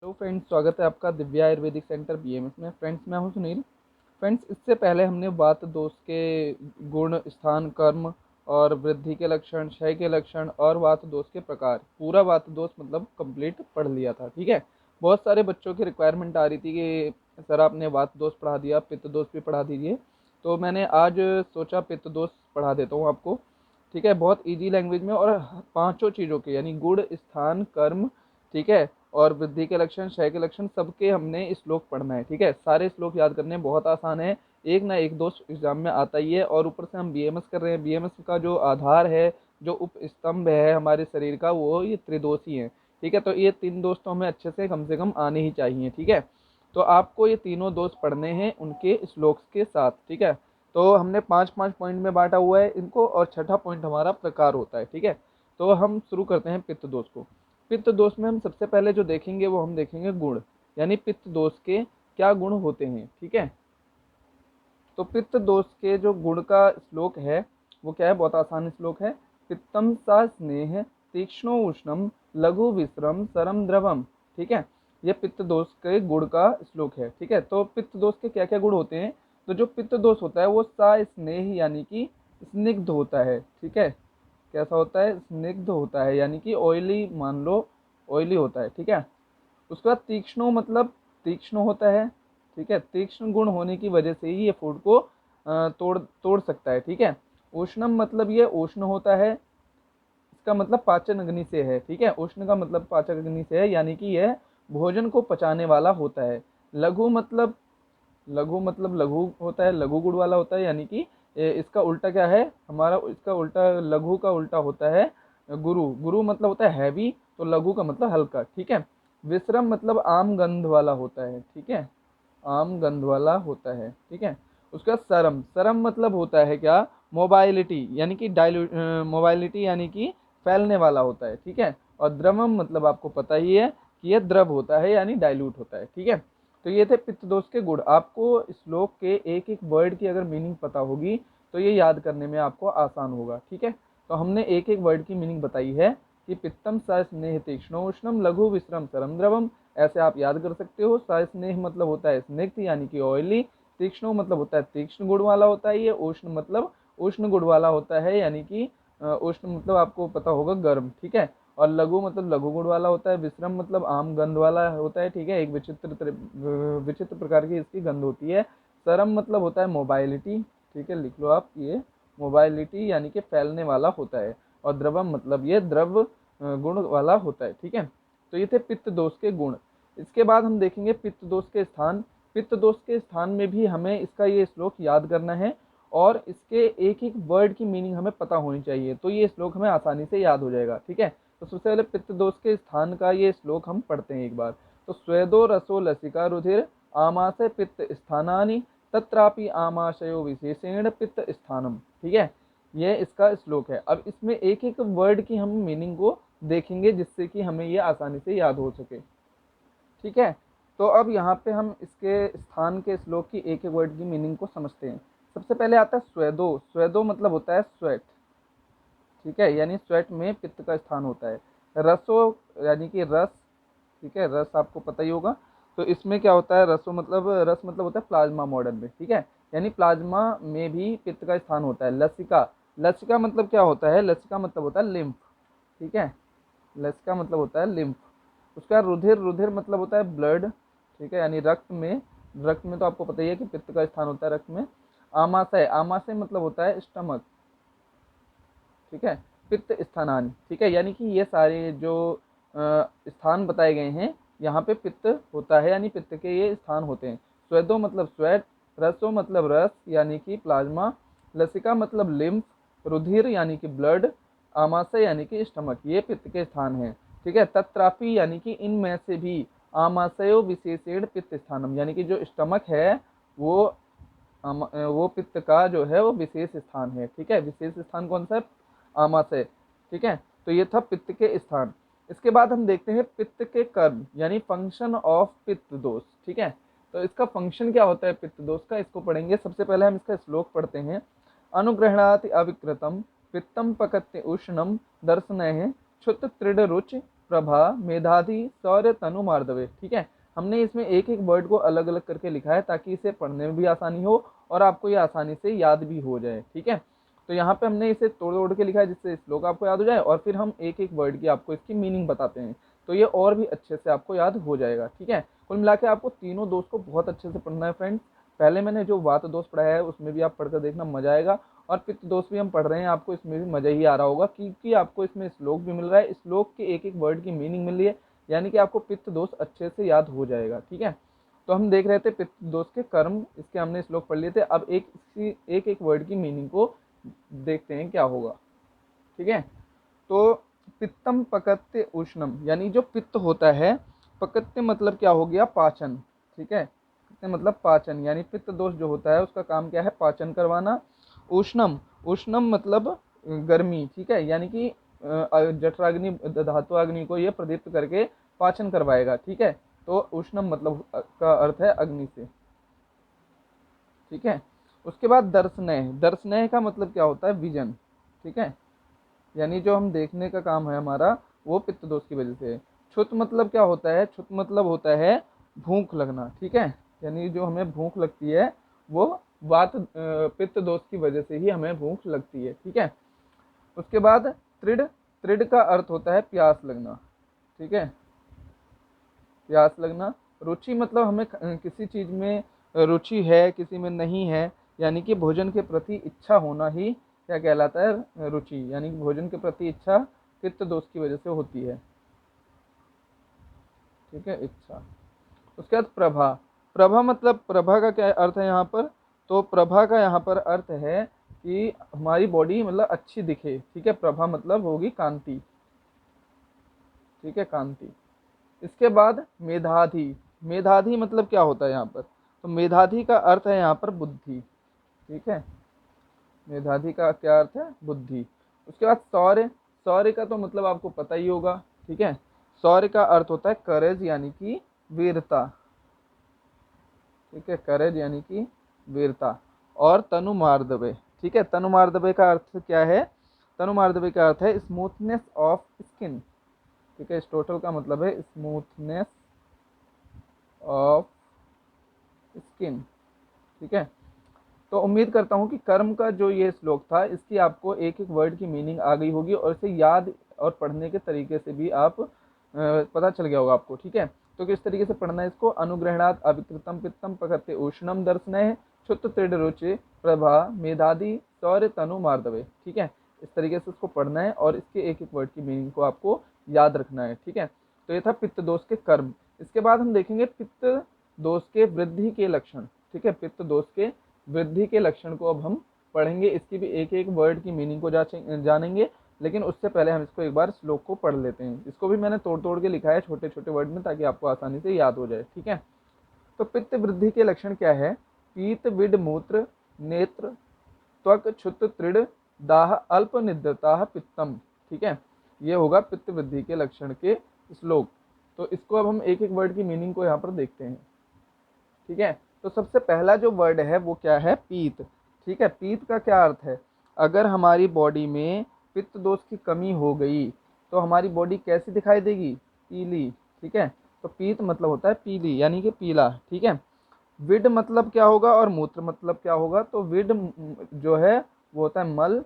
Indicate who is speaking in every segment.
Speaker 1: Hello friends, स्वागत है आपका दिव्या आयुर्वेदिक सेंटर बीएमएस में। फ्रेंड्स, मैं हूं सुनील। फ्रेंड्स, इससे पहले हमने वात दोष के गुण, स्थान, कर्म और वृद्धि के लक्षण, क्षय के लक्षण और वात दोष के प्रकार, पूरा वात दोष मतलब कंप्लीट पढ़ लिया था। ठीक है। बहुत सारे बच्चों की रिक्वायरमेंट आ रही थी कि सर आपने वात दोष पढ़ा दिया, पित्त दोष भी पढ़ा दीजिए। तो मैंने आज सोचा पित्त दोष पढ़ा देता हूँ आपको। ठीक है, बहुत इजी लैंग्वेज में, और पांचों चीज़ों के यानी गुण, स्थान, कर्म, ठीक है, और वृद्धि के लक्षण, क्षय के लक्षण, सबके हमने श्लोक पढ़ना है। ठीक है, सारे श्लोक याद करने बहुत आसान है। एक ना एक दोष एग्जाम में आता ही है, और ऊपर से हम बीएमएस कर रहे हैं। बीएमएस का जो आधार है, जो उपस्तंभ है हमारे शरीर का, वो ये त्रिदोष ही है। ठीक है, तो ये तीन दोष तो हमें अच्छे से कम आने ही चाहिए। ठीक है, तो आपको ये तीनों दोष पढ़ने हैं उनके श्लोक के साथ। ठीक है, तो हमने 5-5 पॉइंट में बांटा हुआ है इनको, और छठा पॉइंट हमारा प्रकार होता है। ठीक है, तो हम शुरू करते हैं पित्त दोष को। पित्त दोष में हम सबसे पहले जो देखेंगे वो हम देखेंगे गुण, यानी पित्त दोष के क्या गुण होते हैं। ठीक है, तो पित्त दोष के जो गुण का श्लोक है वो क्या है, बहुत आसान श्लोक है। पित्तम सा स्नेह, तीक्ष्णो उष्णम, लघु विश्रम, सरम द्रवम। ठीक है, ये पित्त दोष के गुण का श्लोक है। ठीक है, तो पित्त दोष के क्या क्या गुण होते हैं। तो जो पित्त दोष होता है वो सा स्नेह यानी कि स्निग्ध होता है। ठीक है, कैसा होता है, स्निग्ध होता है, यानी कि ऑयली, मान लो ऑयली होता है। ठीक है, उसके बाद तीक्ष्ण मतलब तीक्ष्ण होता है। ठीक है, तीक्ष्ण गुण होने की वजह से ही ये फूड को तोड़ तोड़ सकता है। ठीक है, उष्णम मतलब ये उष्ण होता है, इसका मतलब पाचन अग्नि से है। ठीक है, उष्ण का मतलब पाचन अग्नि से है, यानी कि यह भोजन को पचाने वाला होता है। लघु मतलब लघु होता है, लघु गुण वाला होता है, यानी कि इसका उल्टा क्या है हमारा, इसका उल्टा, लघु का उल्टा होता है गुरु। गुरु मतलब होता है हैवी, तो लघु का मतलब हल्का। ठीक है, विश्रम मतलब आम गंध वाला होता है। ठीक है, आम गंध वाला होता है। ठीक है, उसका सरम, सरम मतलब होता है क्या, मोबाइलिटी, यानी कि मोबाइलिटी यानी कि फैलने वाला होता है। ठीक है, और द्रवम मतलब आपको पता ही है कि यह द्रव होता है, यानी डाइल्यूट होता है। ठीक है, तो ये थे पित्त दोष के गुण। आपको श्लोक के एक एक वर्ड की अगर मीनिंग पता होगी तो ये याद करने में आपको आसान होगा। ठीक है, तो हमने एक एक वर्ड की मीनिंग बताई है कि पित्तम सा स्नेह तीक्ष्णो उष्णम, लघु विश्रम, सरम द्रवम। ऐसे आप याद कर सकते हो। सा स्नेह मतलब होता है स्निग्ध यानी कि ऑयली, तीक्ष्णो मतलब होता है तीक्ष्ण गुण वाला होता है ये, उष्ण मतलब उष्ण गुण वाला होता है, यानी कि उष्ण मतलब आपको पता होगा गर्म। ठीक है, और लघु मतलब लघु गुण वाला होता है, विश्रम मतलब आम गंध वाला होता है। ठीक है, एक विचित्र प्रकार की इसकी गंध होती है। सरम मतलब होता है मोबाइलिटी। ठीक है, लिख लो आप ये, मोबाइलिटी यानी कि फैलने वाला होता है। और द्रवम मतलब ये द्रव गुण वाला होता है। ठीक है, तो ये थे पित्त दोष के गुण। इसके बाद हम देखेंगे पित्त दोष के स्थान। पित्त दोष के स्थान में भी हमें इसका ये श्लोक याद करना है, और इसके एक एक वर्ड की मीनिंग हमें पता होनी चाहिए, तो ये श्लोक हमें आसानी से याद हो जाएगा। ठीक है, तो सबसे पहले पित्त दोष के स्थान का ये श्लोक हम पढ़ते हैं एक बार। तो स्वेदो रसो लसिका रुधिर, आमाशय पित्त स्थानानि, तत्रापि आमाशयो विशेषेण पित्त स्थानम। ठीक है, ये इसका श्लोक है। अब इसमें एक एक वर्ड की हम मीनिंग को देखेंगे, जिससे कि हमें ये आसानी से याद हो सके। ठीक है, तो अब यहाँ पे हम इसके स्थान के श्लोक की एक एक वर्ड की मीनिंग को समझते हैं। सबसे पहले आता है स्वेदो। स्वेदो मतलब होता है स्वेट। ठीक है, यानी स्वेट में पित्त का स्थान होता है। रसो यानी कि रस। ठीक है, रस आपको पता ही होगा। तो इसमें क्या होता है, रसो मतलब, रस मतलब होता है प्लाज्मा मॉडल में। ठीक है, यानी प्लाज्मा में भी पित्त का स्थान होता है। लसिका, लसिका मतलब क्या होता है, लसिका मतलब होता है लिम्फ। ठीक है, लसिका मतलब होता है लिम्फ। उसका रुधिर, रुधिर मतलब होता है ब्लड। ठीक है, यानी रक्त में, रक्त में तो आपको पता ही है कि पित्त का स्थान होता है रक्त में। आमाशय, आमाशय मतलब होता है स्टमक। ठीक है, पित्त स्थानानि। ठीक है, यानी कि ये सारे जो स्थान बताए गए हैं यहाँ पे पित्त होता है, यानी पित्त के ये स्थान होते हैं। स्वेदो मतलब स्वेट, रसो मतलब रस यानी कि प्लाज्मा, लसिका मतलब लिम्फ, रुधिर यानी कि ब्लड, आमाशय यानी कि स्टमक, ये पित्त के स्थान हैं। ठीक है, तत्रापि यानी कि इनमें से भी, आमाशयो विशेषेण पित्त स्थानम, यानी कि जो स्टमक है वो वो पित्त का जो है वो विशेष स्थान है। ठीक है, विशेष स्थान कौन सा है, आमाशय। ठीक है, तो ये था पित्त के स्थान। इसके बाद हम देखते हैं पित्त के कर्म, यानी फंक्शन ऑफ पित्त दोष। ठीक है, तो इसका फंक्शन क्या होता है पित्त दोष का, इसको पढ़ेंगे। सबसे पहले हम इसका श्लोक पढ़ते हैं। अनुग्रहणाति अविकृतम, पित्तम पकत्य उष्णम, दर्शनैः क्षुत त्रिड रुच, प्रभा मेधाधि शौर्य तनु मार्दवे। ठीक है, हमने इसमें एक एक वर्ड को अलग अलग करके लिखा है ताकि इसे पढ़ने में भी आसानी हो और आपको ये आसानी से याद भी हो जाए। ठीक है, तो यहाँ पे हमने इसे तोड़ तोड़ के लिखा है जिससे श्लोक आपको याद हो जाए, और फिर हम एक एक वर्ड की आपको इसकी मीनिंग बताते हैं, तो ये और भी अच्छे से आपको याद हो जाएगा। ठीक है, कुल मिला के आपको तीनों दोष को बहुत अच्छे से पढ़ना है फ्रेंड्स। पहले मैंने जो वात दोष पढ़ाया है उसमें भी आप पढ़कर देखना, मजा आएगा। और पित्त दोष भी हम पढ़ रहे हैं, आपको इसमें भी मजा ही आ रहा होगा क्योंकि आपको इसमें श्लोक भी मिल रहा है, श्लोक के एक एक वर्ड की मीनिंग मिल रही है, यानी कि आपको पित्त दोष अच्छे से याद हो जाएगा। ठीक है, तो हम देख रहे थे पित्त दोष के कर्म, इसके हमने श्लोक पढ़ लिए थे। अब एक एक वर्ड की मीनिंग को देखते हैं क्या होगा। ठीक है, तो पित्तम पकत्य उष्णम, यानी जो पित्त होता है, पकत्य मतलब क्या हो गया, पाचन। ठीक है, पित्त मतलब पाचन, यानी पित्त दोष जो होता है उसका काम क्या है, पाचन करवाना। उष्णम, उष्णम मतलब गर्मी। ठीक है, यानी कि जठराग्नि धातु अग्नि को ये प्रदीप्त करके पाचन करवाएगा। ठीक है, तो उष्णम मतलब का अर्थ है अग्नि से। ठीक है, उसके बाद दर्शनय, दर्शनय का मतलब क्या होता है, विजन। ठीक है, यानी जो हम देखने का काम है हमारा वो पित्त दोष की वजह से है। क्षुत मतलब क्या होता है, क्षुत मतलब होता है भूख लगना। ठीक है, यानी जो हमें भूख लगती है वो वात पित्त दोष की वजह से ही हमें भूख लगती है। ठीक है, उसके बाद त्रिड, त्रिड का अर्थ होता है प्यास लगना। ठीक है, प्यास लगना। रुचि मतलब हमें किसी चीज में रुचि है, किसी में नहीं है, यानी कि भोजन के प्रति इच्छा होना ही क्या कहलाता है, रुचि। यानी कि भोजन के प्रति इच्छा पित्त दोष की वजह से होती है। ठीक है, इच्छा। उसके बाद प्रभा, प्रभा मतलब प्रभा का क्या अर्थ है यहाँ पर, तो प्रभा का यहाँ पर अर्थ है कि हमारी बॉडी मतलब अच्छी दिखे। ठीक है, प्रभा मतलब होगी कांति। ठीक है, कांति। इसके बाद मेधाधि, मेधाधि मतलब क्या होता है यहाँ पर, तो मेधाधि का अर्थ है यहाँ पर बुद्धि। ठीक है, मेधाधि का क्या अर्थ है, बुद्धि। उसके बाद शौर्य, शौर्य का तो मतलब आपको पता ही होगा। ठीक है, शौर्य का अर्थ होता है करेज, यानी कि वीरता। ठीक है, करेज यानी कि वीरता। और तनु मार्दवे। ठीक है, तनु मार्दवे का अर्थ क्या है, तनु मार्दवे का अर्थ है स्मूथनेस ऑफ स्किन। ठीक है, इस टोटल का मतलब है स्मूथनेस ऑफ स्किन। ठीक है, तो उम्मीद करता हूँ कि कर्म का जो ये श्लोक था इसकी आपको एक एक वर्ड की मीनिंग आ गई होगी और इसे याद और पढ़ने के तरीके से भी आप पता चल गया होगा आपको। ठीक है, तो किस तरीके से पढ़ना है इसको, अनुग्रहणात् अविकृतम पित्तम पकते उष्णम दर्शनय क्षुत त्रिड रुचि प्रभा मेधादि शौर्य तनु मार्दवे। ठीक है, इस तरीके से इसको पढ़ना है और इसके एक एक वर्ड की मीनिंग को आपको याद रखना है। ठीक है, तो ये था पित्त दोष के कर्म। इसके बाद हम देखेंगे पित्त दोष के वृद्धि के लक्षण। ठीक है, पित्त दोष के वृद्धि के लक्षण को अब हम पढ़ेंगे, इसकी भी एक एक वर्ड की मीनिंग को जानेंगे, लेकिन उससे पहले हम इसको एक बार श्लोक को पढ़ लेते हैं। इसको भी मैंने तोड़ तोड़ के लिखा है छोटे छोटे वर्ड में ताकि आपको आसानी से याद हो जाए। ठीक है, तो पित्त वृद्धि के लक्षण क्या है, पीत विड मूत्र नेत्र त्वक क्षुत त्रिड दाह अल्प निद्रता पित्तम। ठीक है, ये होगा पित्त वृद्धि के लक्षण के श्लोक। तो इसको अब हम एक एक वर्ड की मीनिंग को यहाँ पर देखते हैं। ठीक है, तो सबसे पहला जो वर्ड है वो क्या है, पीत। ठीक है, पीत का क्या अर्थ है, अगर हमारी बॉडी में पित्त दोष की कमी हो गई तो हमारी बॉडी कैसी दिखाई देगी, पीली। ठीक है, तो पीत मतलब होता है पीली, यानी कि पीला। ठीक है, विड मतलब क्या होगा और मूत्र मतलब क्या होगा, तो विड जो है वो होता है मल,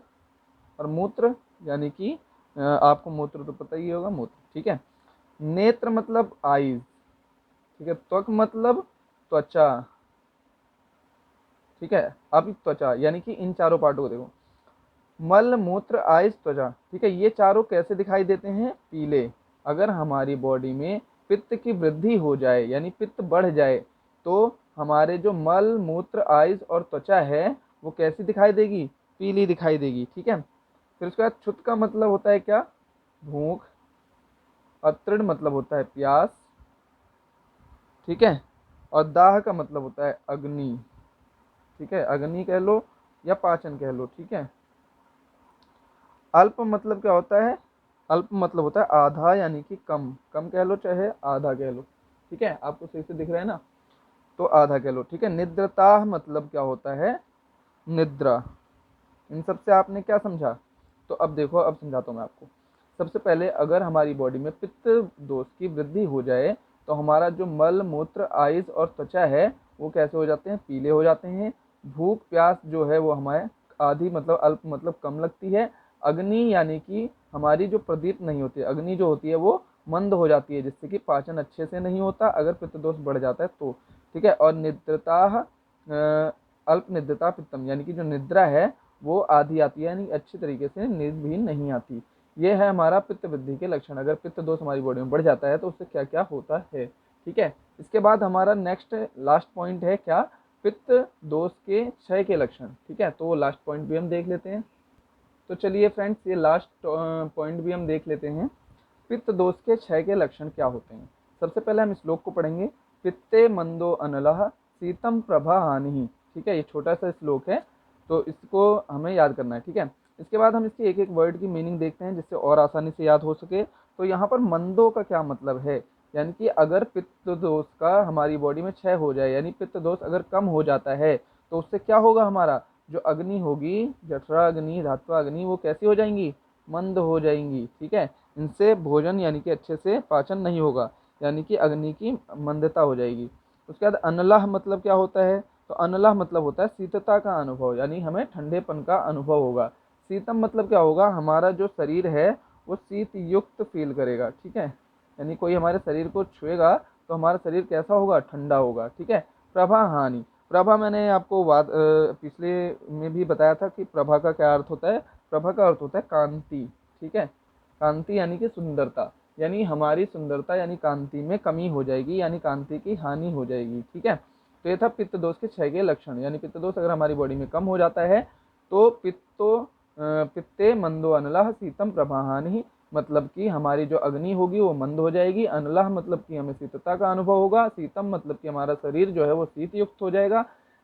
Speaker 1: और मूत्र यानी कि आपको मूत्र तो पता ही होगा, मूत्र। ठीक है, नेत्र मतलब आईज। ठीक है, त्वक मतलब त्वचा। ठीक है, अब त्वचा यानी कि इन चारों पार्टों को देखो, मल मूत्र आइस त्वचा। ठीक है, ये चारों कैसे दिखाई देते हैं, पीले। अगर हमारी बॉडी में पित्त की वृद्धि हो जाए यानी पित्त बढ़ जाए तो हमारे जो मल मूत्र आइस और त्वचा है वो कैसी दिखाई देगी, पीली दिखाई देगी। ठीक है, फिर उसके बाद क्षुत का मतलब होता है क्या, भूख, और तृण मतलब होता है प्यास। ठीक है, और दाह का मतलब होता है अग्नि। ठीक है, अग्नि कह लो या पाचन कह लो। ठीक है, अल्प मतलब क्या होता है, अल्प मतलब होता है आधा, यानी कि कम, कम कह लो चाहे आधा कह लो। ठीक है, आपको सही से दिख रहा है ना, तो आधा कह लो। ठीक है, निद्रता मतलब क्या होता है, निद्रा। इन सब से आपने क्या समझा, तो अब देखो अब समझाता हूँ मैं आपको। सबसे पहले अगर हमारी बॉडी में पित्त दोष की वृद्धि हो जाए तो हमारा जो मल मूत्र आइज और त्वचा है वो कैसे हो जाते हैं, पीले हो जाते हैं। भूख प्यास जो है वो हमारे आधी मतलब अल्प मतलब कम लगती है। अग्नि यानी कि हमारी जो प्रदीप्त नहीं होती है, अग्नि जो होती है वो मंद हो जाती है, जिससे कि पाचन अच्छे से नहीं होता अगर पित्त दोष बढ़ जाता है तो। ठीक है। और निद्रता अल्प निद्रता पित्तम, यानी कि जो निद्रा है वो आधी आती है, यानी अच्छी तरीके से नींद भी नहीं आती। ये है हमारा पित्त वृद्धि के लक्षण। अगर पित्त दोष हमारी बॉडी में बढ़ जाता है तो उससे क्या क्या होता है। ठीक है। इसके बाद हमारा नेक्स्ट लास्ट पॉइंट है क्या, पित्त दोष के क्षय के लक्षण। ठीक है, तो वो लास्ट पॉइंट भी हम देख लेते हैं। तो चलिए फ्रेंड्स, ये लास्ट पॉइंट भी हम देख लेते हैं। पित्त दोष के क्षय के लक्षण क्या होते हैं। सबसे पहले हम श्लोक को पढ़ेंगे। पित्ते मंदो अनलः शीतम प्रभा हानि। ठीक है, ये छोटा सा श्लोक है तो इसको हमें याद करना है। ठीक है। इसके बाद हम इसके एक एक वर्ड की मीनिंग देखते हैं जिससे और आसानी से याद हो सके। तो यहाँ पर मंदो का क्या मतलब है, यानी कि अगर पित्त दोष का हमारी बॉडी में क्षय हो जाए, यानी पित्त दोष अगर कम हो जाता है तो उससे क्या होगा, हमारा जो अग्नि होगी, जठरा अग्नि धात्वा अग्नि, वो कैसी हो जाएंगी, मंद हो जाएंगी। ठीक है। इनसे भोजन यानी कि अच्छे से पाचन नहीं होगा, यानी कि अग्नि की मंदता हो जाएगी। उसके बाद अनलह मतलब क्या होता है, तो अनलह मतलब होता है शीतता का अनुभव, यानी हमें ठंडेपन का अनुभव होगा। शीतम मतलब क्या होगा, हमारा जो शरीर है वो शीत युक्त फील करेगा। ठीक है, यानी कोई हमारे शरीर को छुएगा तो हमारा शरीर कैसा होगा, ठंडा होगा। ठीक है। प्रभा हानि, प्रभा मैंने आपको पिछले में भी बताया था कि प्रभा का क्या अर्थ होता है। प्रभा का अर्थ होता है कांति। ठीक है, कांति यानी कि सुंदरता, यानी हमारी सुंदरता यानी कांति में कमी हो जाएगी, यानी कांति की हानि हो जाएगी। ठीक है। तो ये था पित्त दोष के क्षय के लक्षण, यानी पित्त दोष अगर हमारी बॉडी में कम हो जाता है तो पित्ते मंदो अनलः शीतम प्रभाहानि, मतलब कि हमारी जो अग्नि होगी वो मंद हो जाएगी। अनलह मतलब कि हमें शीतता का अनुभव होगा। शीतम मतलब कि हमारा शरीर जो है वो शीत युक्त हो जाएगा,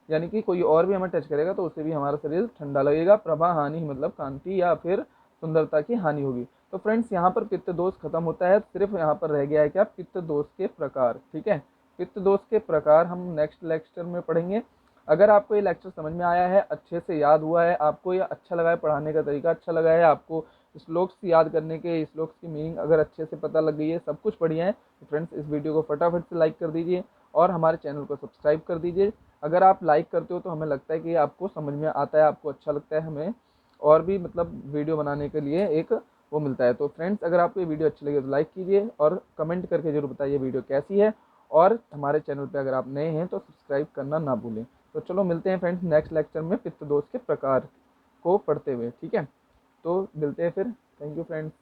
Speaker 1: यानी कि कोई और भी हमें टच करेगा तो उससे भी हमारा शरीर ठंडा लगेगा। प्रभा हानि मतलब कांति या फिर सुंदरता की हानि होगी। तो फ्रेंड्स, यहाँ पर पित्त दोष खत्म होता है, सिर्फ यहाँ पर रह गया है क्या, पित्त दोष के प्रकार। ठीक है, पित्त दोष के प्रकार हम नेक्स्ट लेक्चर में पढ़ेंगे। अगर आपको ये लेक्चर समझ में आया है, अच्छे से याद हुआ है, आपको ये अच्छा लगा है, पढ़ाने का तरीका अच्छा लगा है, आपको श्लोक्स याद करने के, श्लोक्स की मीनिंग अगर अच्छे से पता लग गई है, सब कुछ बढ़िया है, तो फ्रेंड्स इस वीडियो को फटाफट से लाइक कर दीजिए और हमारे चैनल को सब्सक्राइब कर दीजिए। अगर आप लाइक करते हो तो हमें लगता है कि आपको समझ में आता है, आपको अच्छा लगता है, हमें और भी मतलब वीडियो बनाने के लिए एक वो मिलता है। तो फ्रेंड्स, अगर आपको ये वीडियो अच्छी लगे तो लाइक कीजिए और कमेंट करके जरूर बताइए वीडियो कैसी है, और हमारे चैनल पे अगर आप नए हैं तो सब्सक्राइब करना ना भूलें। तो चलो मिलते हैं फ्रेंड्स नेक्स्ट लेक्चर में पित्त दोष के प्रकार को पढ़ते हुए। ठीक है, तो मिलते हैं फिर। Thank you friends.